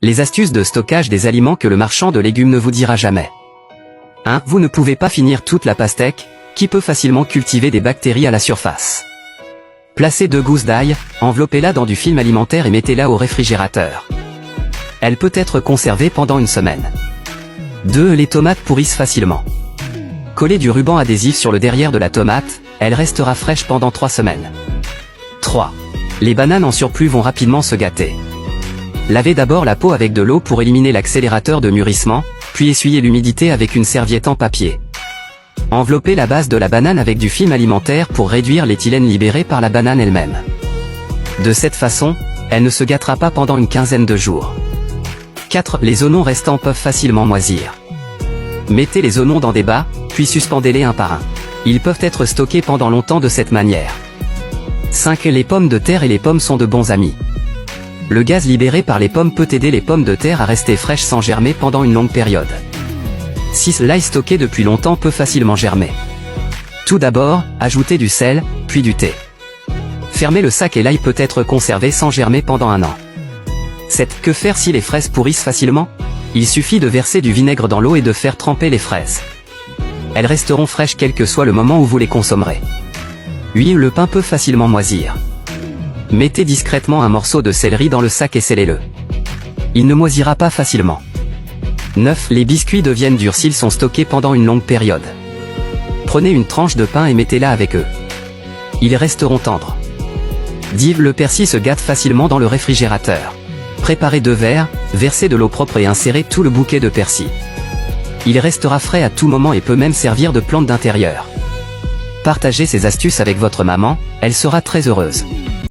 Les astuces de stockage des aliments que le marchand de légumes ne vous dira jamais. 1. Vous ne pouvez pas finir toute la pastèque, qui peut facilement cultiver des bactéries à la surface. Placez 2 gousses d'ail, enveloppez-la dans du film alimentaire et mettez-la au réfrigérateur. Elle peut être conservée pendant une semaine. 2. Les tomates pourrissent facilement. Collez du ruban adhésif sur le derrière de la tomate, elle restera fraîche pendant 3 semaines. 3. Les bananes en surplus vont rapidement se gâter. Lavez d'abord la peau avec de l'eau pour éliminer l'accélérateur de mûrissement, puis essuyez l'humidité avec une serviette en papier. Enveloppez la base de la banane avec du film alimentaire pour réduire l'éthylène libéré par la banane elle-même. De cette façon, elle ne se gâtera pas pendant une quinzaine de jours. 4. Les oignons restants peuvent facilement moisir. Mettez les oignons dans des bas, puis suspendez-les un par un. Ils peuvent être stockés pendant longtemps de cette manière. 5. Les pommes de terre et les pommes sont de bons amis. Le gaz libéré par les pommes peut aider les pommes de terre à rester fraîches sans germer pendant une longue période. 6. L'ail stocké depuis longtemps peut facilement germer. Tout d'abord, ajoutez du sel, puis du thé. Fermez le sac et l'ail peut être conservé sans germer pendant 1 an. 7. Que faire si les fraises pourrissent facilement? Il suffit de verser du vinaigre dans l'eau et de faire tremper les fraises. Elles resteront fraîches quel que soit le moment où vous les consommerez. 8. Le pain peut facilement moisir. Mettez discrètement un morceau de céleri dans le sac et scellez-le. Il ne moisira pas facilement. 9. Les biscuits deviennent durs s'ils sont stockés pendant une longue période. Prenez une tranche de pain et mettez-la avec eux. Ils resteront tendres. 10. Le persil se gâte facilement dans le réfrigérateur. Préparez 2 verres, versez de l'eau propre et insérez tout le bouquet de persil. Il restera frais à tout moment et peut même servir de plante d'intérieur. Partagez ces astuces avec votre maman, elle sera très heureuse.